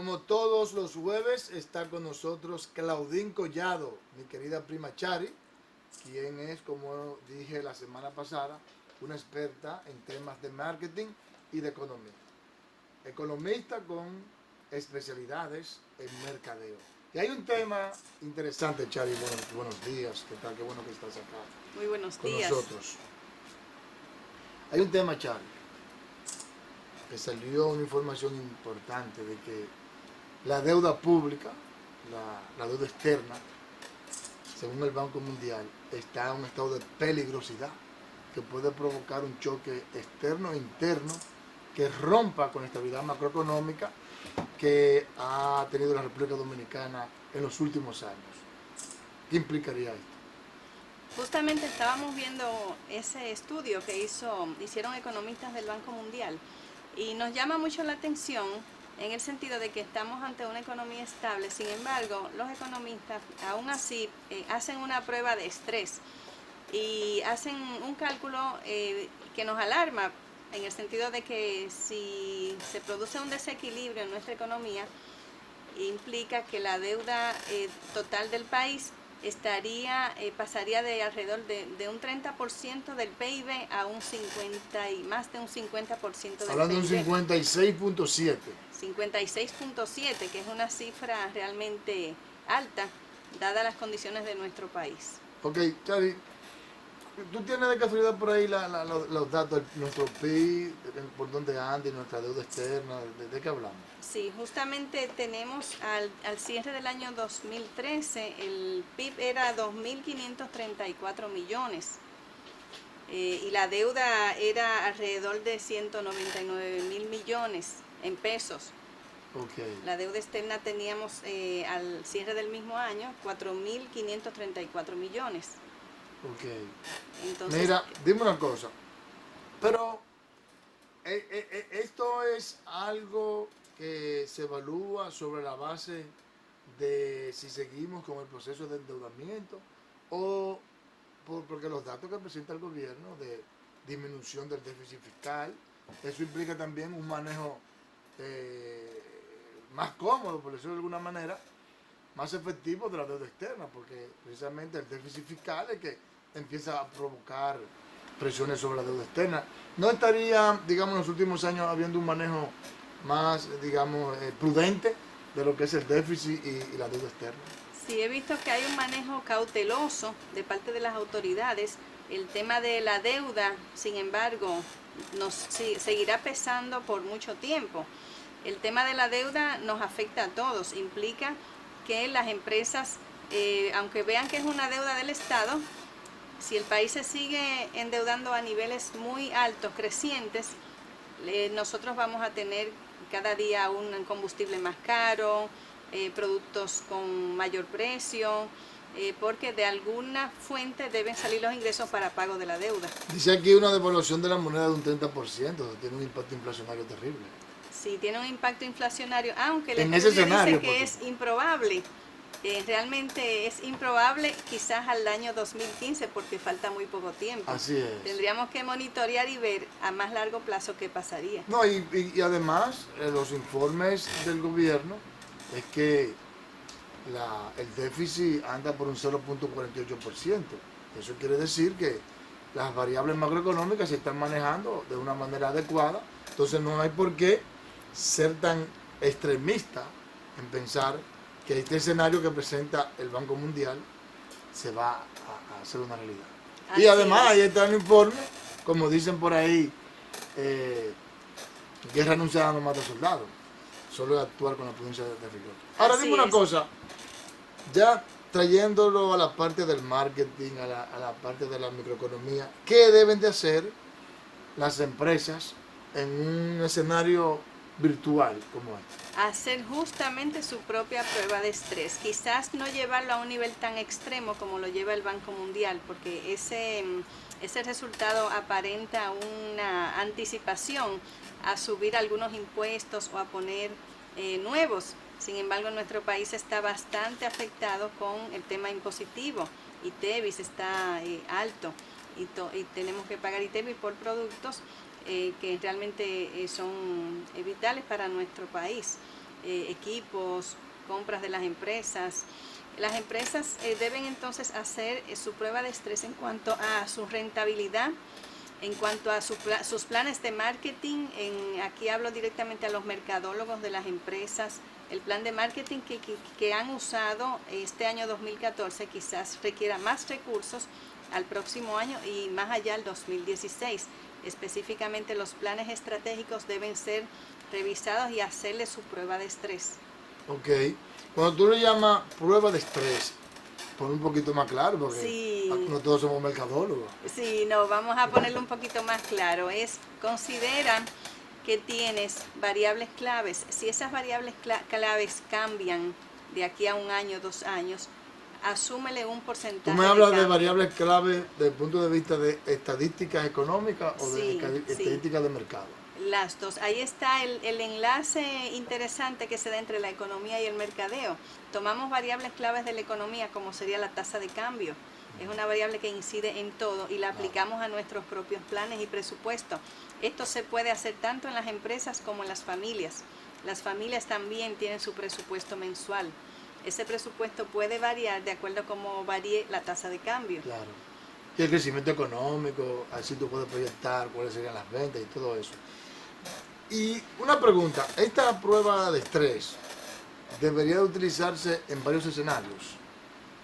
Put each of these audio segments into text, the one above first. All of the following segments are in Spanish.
como todos los jueves, está con nosotros Claudine Collado, mi querida prima Chari, quien es, como dije la semana pasada, una experta en temas de marketing y de economía. Economista con especialidades en mercadeo. Y hay un tema interesante, Chari, buenos días, ¿qué tal? Qué bueno que estás acá Muy buenos con días. nosotros. Hay un tema, Chari, que salió una información importante de que la deuda pública, la deuda externa, según el Banco Mundial, está en un estado de peligrosidad que puede provocar un choque externo e interno que rompa con la estabilidad macroeconómica que ha tenido la República Dominicana en los últimos años. ¿Qué implicaría esto? Justamente estábamos viendo ese estudio que hicieron economistas del Banco Mundial y nos llama mucho la atención en el sentido de que estamos ante una economía estable. Sin embargo, los economistas aún así hacen una prueba de estrés y hacen un cálculo que nos alarma en el sentido de que si se produce un desequilibrio en nuestra economía, implica que la deuda total del país pasaría de alrededor de un 30% del PIB a un 50 y más de un 50% del Hablando de un PIB. 56.7. 56.7, que es una cifra realmente alta, dadas las condiciones de nuestro país. Ok, Chari, ¿tú tienes de casualidad por ahí los datos de nuestro PIB, por dónde anda y nuestra deuda externa? ¿De qué hablamos? Sí, justamente tenemos al cierre del año 2013, el PIB era 2.534 millones y la deuda era alrededor de 199.000 millones en pesos. Okay. La deuda externa teníamos al cierre del mismo año 4.534 millones. Okay. Entonces, mira, dime una cosa, pero esto es algo que se evalúa sobre la base de si seguimos con el proceso de endeudamiento o porque los datos que presenta el gobierno de disminución del déficit fiscal, eso implica también un manejo más cómodo, por decirlo de alguna manera, más efectivo de la deuda externa, porque precisamente el déficit fiscal es que empieza a provocar presiones sobre la deuda externa. ¿No estaría, digamos, en los últimos años habiendo un manejo más, digamos, prudente de lo que es el déficit y la deuda externa? sí he visto que hay un manejo cauteloso de parte de las autoridades. El tema de la deuda, sin embargo, seguirá pesando por mucho tiempo. El tema de la deuda nos afecta a todos, implica que las empresas, aunque vean que es una deuda del Estado, si el país se sigue endeudando a niveles muy altos, crecientes, nosotros vamos a tener cada día un combustible más caro, productos con mayor precio, porque de alguna fuente deben salir los ingresos para pago de la deuda. Dice aquí una devaluación de la moneda de un 30%, tiene un impacto inflacionario terrible. Sí, tiene un impacto inflacionario, aunque el En ese estudio escenario, dice que es improbable. Realmente es improbable quizás al año 2015 porque falta muy poco tiempo. Así es. Tendríamos que monitorear y ver a más largo plazo qué pasaría. No, y además los informes del gobierno es que el déficit anda por un 0.48%. Eso quiere decir que las variables macroeconómicas se están manejando de una manera adecuada. Entonces no hay por qué ser tan extremista en pensar que este escenario que presenta el Banco Mundial se va a hacer una realidad. Así y además es. ahí está el informe, como dicen por ahí, guerra anunciada no mata soldados, solo actuar con la prudencia de rigor. Ahora Así dime una es. cosa, ya trayéndolo a la parte del marketing, a la parte de la microeconomía, ¿qué deben de hacer las empresas en un escenario virtual como este? Hacer justamente su propia prueba de estrés. Quizás no llevarlo a un nivel tan extremo como lo lleva el Banco Mundial, porque ese resultado aparenta una anticipación a subir algunos impuestos o a poner nuevos. Sin embargo, nuestro país está bastante afectado con el tema impositivo. ITEVIS está alto y tenemos que pagar ITEVIS por productos que realmente son vitales para nuestro país. equipos, compras de las empresas. Las empresas deben entonces hacer su prueba de estrés en cuanto a su rentabilidad, en cuanto a sus planes de marketing. Aquí hablo directamente a los mercadólogos de las empresas. El plan de marketing que han usado este año 2014 quizás requiera más recursos al próximo año y más allá al 2016. Específicamente los planes estratégicos deben ser revisados y hacerle su prueba de estrés. Ok. Cuando tú le llamas prueba de estrés, pon un poquito más claro, porque Sí. no todos somos mercadólogos. Sí, no, vamos a ponerlo un poquito más claro. Considera que tienes variables claves. Si esas variables claves cambian de aquí a un año, 2 años, asúmele un porcentaje. ¿Tú me hablas de cambio. variables clave desde el punto de vista de estadísticas económicas o de Sí, estadísticas de mercado? Las dos. Ahí está el enlace interesante que se da entre la economía y el mercadeo. Tomamos variables claves de la economía como sería la tasa de cambio. Es una variable que incide en todo y la aplicamos a nuestros propios planes y presupuestos. Esto se puede hacer tanto en las empresas como en las familias. Las familias también tienen su presupuesto mensual. Ese presupuesto puede variar de acuerdo a cómo varíe la tasa de cambio. Claro. Y el crecimiento económico, así tú puedes proyectar cuáles serían las ventas y todo eso. Y una pregunta, esta prueba de estrés debería utilizarse en varios escenarios.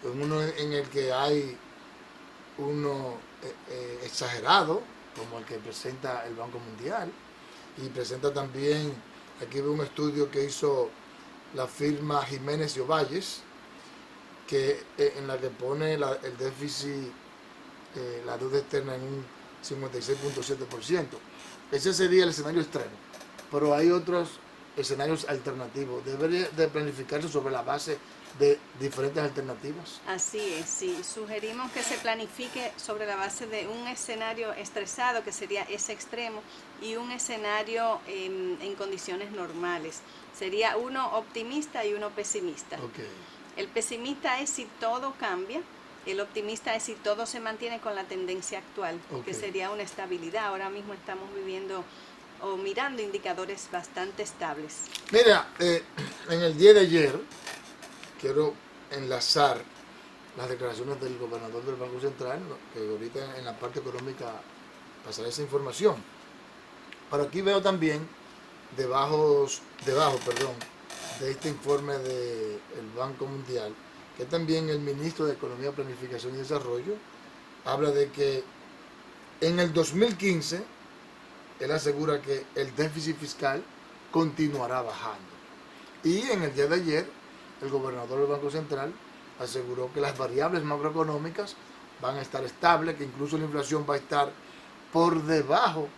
En uno en el que hay uno exagerado, como el que presenta el Banco Mundial, y presenta también, aquí veo un estudio que hizo la firma Jiménez y Ovalles, que en la que pone el déficit, la deuda externa en un 56.7%. Ese sería el escenario extremo, pero hay otros escenarios alternativos. Debería de planificarse sobre la base de diferentes alternativas. Así es, sí. Sugerimos que se planifique sobre la base de un escenario estresado, que sería ese extremo, y un escenario en condiciones normales. Sería uno optimista y uno pesimista. Okay. El pesimista es si todo cambia, el optimista es si todo se mantiene con la tendencia actual, que sería una estabilidad. Ahora mismo estamos viviendo o mirando indicadores bastante estables. Mira, en el día de ayer, quiero enlazar las declaraciones del gobernador del Banco Central, que ahorita en la parte económica pasará esa información. Pero aquí veo también, debajo de este informe del Banco Mundial, que también el ministro de Economía, Planificación y Desarrollo habla de que en el 2015 él asegura que el déficit fiscal continuará bajando. Y en el día de ayer, el gobernador del Banco Central aseguró que las variables macroeconómicas van a estar estables, que incluso la inflación va a estar por debajo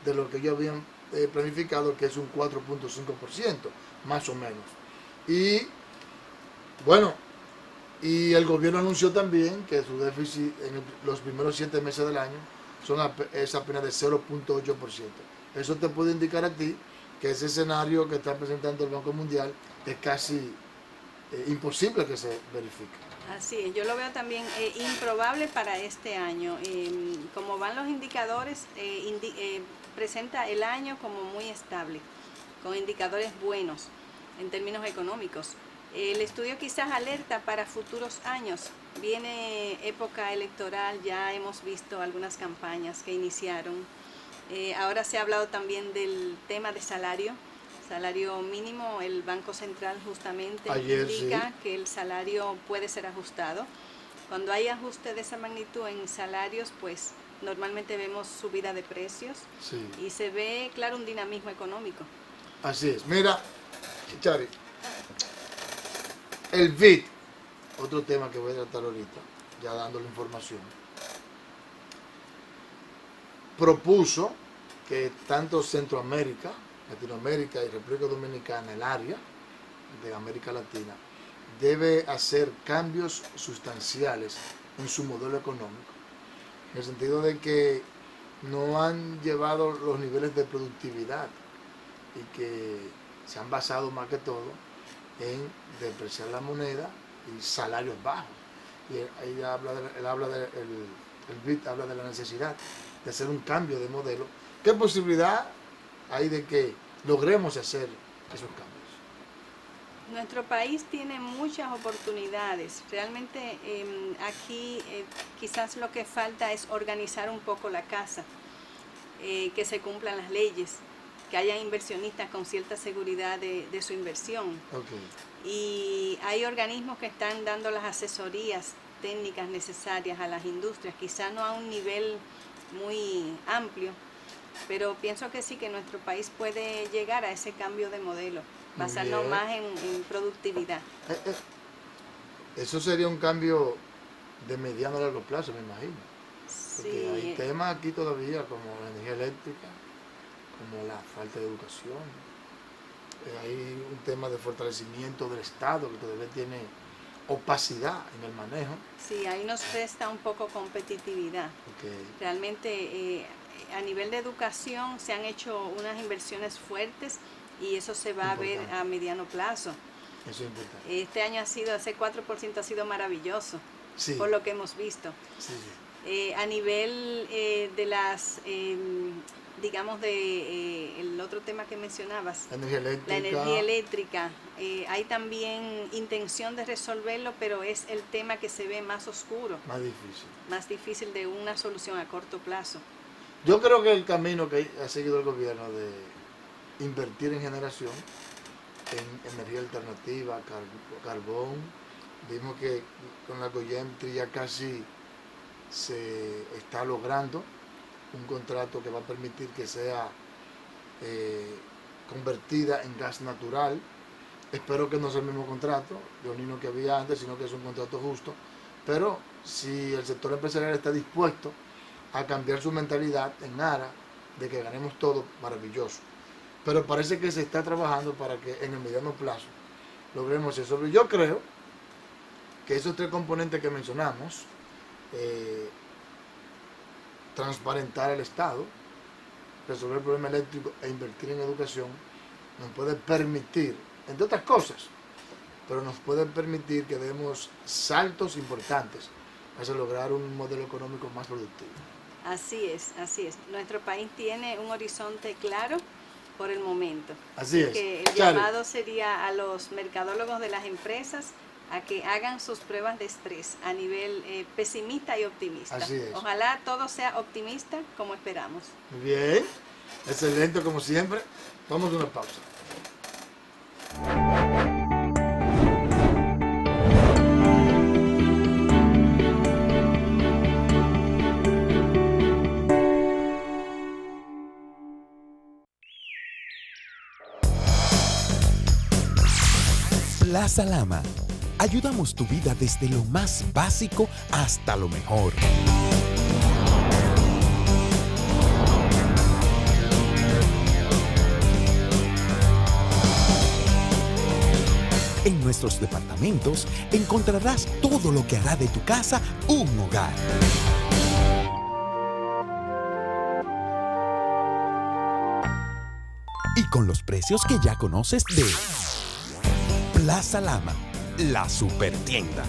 de lo que ellos habían planificado, que es un 4.5%, más o menos. Y bueno, y el gobierno anunció también que su déficit en los primeros 7 meses del año es apenas de 0.8%. Eso te puede indicar a ti que ese escenario que está presentando el Banco Mundial es casi imposible que se verifique. Así es, yo lo veo también improbable para este año. Como van los indicadores, presenta el año como muy estable, con indicadores buenos en términos económicos. El estudio quizás alerta para futuros años. Viene época electoral, ya hemos visto algunas campañas que iniciaron. Ahora se ha hablado también del tema de salario mínimo. El Banco Central justamente indica que el salario puede ser ajustado. Cuando hay ajuste de esa magnitud en salarios, pues normalmente vemos subida de precios y se ve, claro, un dinamismo económico. Así es. Mira, Chari, el BID, otro tema que voy a tratar ahorita, ya dando la información, propuso que tanto Centroamérica, Latinoamérica y República Dominicana, el área de América Latina, debe hacer cambios sustanciales en su modelo económico, en el sentido de que no han llevado los niveles de productividad y que se han basado más que todo en depreciar la moneda y salarios bajos. Y ahí el BID habla de la necesidad de hacer un cambio de modelo. ¿Qué posibilidad hay de que logremos hacer esos cambios? Nuestro país tiene muchas oportunidades. Realmente aquí quizás lo que falta es organizar un poco la casa, que se cumplan las leyes, que haya inversionistas con cierta seguridad de su inversión. Okay. Y hay organismos que están dando las asesorías técnicas necesarias a las industrias, quizás no a un nivel muy amplio, pero pienso que sí, que nuestro país puede llegar a ese cambio de modelo, basarnos más en productividad. Eso sería un cambio de mediano a largo plazo, me imagino. Porque Sí. hay temas aquí todavía como la energía eléctrica, como la falta de educación. Hay un tema de fortalecimiento del Estado que todavía tiene opacidad en el manejo. Sí, ahí nos resta un poco competitividad. Okay. Realmente a nivel de educación se han hecho unas inversiones fuertes y eso se va a ver a mediano plazo. Eso es importante. Este año ese 4% ha sido maravilloso, sí, por lo que hemos visto. Sí. A nivel de las, digamos, el otro tema que mencionabas, la energía eléctrica, hay también intención de resolverlo, pero es el tema que se ve más oscuro. Más difícil de una solución a corto plazo. Yo creo que el camino que ha seguido el gobierno de invertir en generación, en energía alternativa, carbón, vimos que con la Goyentri ya casi se está logrando un contrato que va a permitir que sea convertida en gas natural. Espero que no sea el mismo contrato leonino que había antes, sino que es un contrato justo, pero si el sector empresarial está dispuesto a cambiar su mentalidad en aras de que ganemos todo, maravilloso. Pero parece que se está trabajando para que en el mediano plazo logremos eso. Yo creo que esos tres componentes que mencionamos, transparentar el Estado, resolver el problema eléctrico e invertir en educación, nos puede permitir, entre otras cosas, pero nos puede permitir que demos saltos importantes hacia lograr un modelo económico más productivo. Así es, así es. Nuestro país tiene un horizonte claro por el momento. Así es. Que el llamado sería a los mercadólogos de las empresas a que hagan sus pruebas de estrés a nivel pesimista y optimista. Así es. Ojalá todo sea optimista como esperamos. Muy bien, excelente como siempre. Vamos a una pausa. Plaza Lama. Ayudamos tu vida desde lo más básico hasta lo mejor. En nuestros departamentos encontrarás todo lo que hará de tu casa un hogar. Y con los precios que ya conoces de Plaza Lama, la supertienda.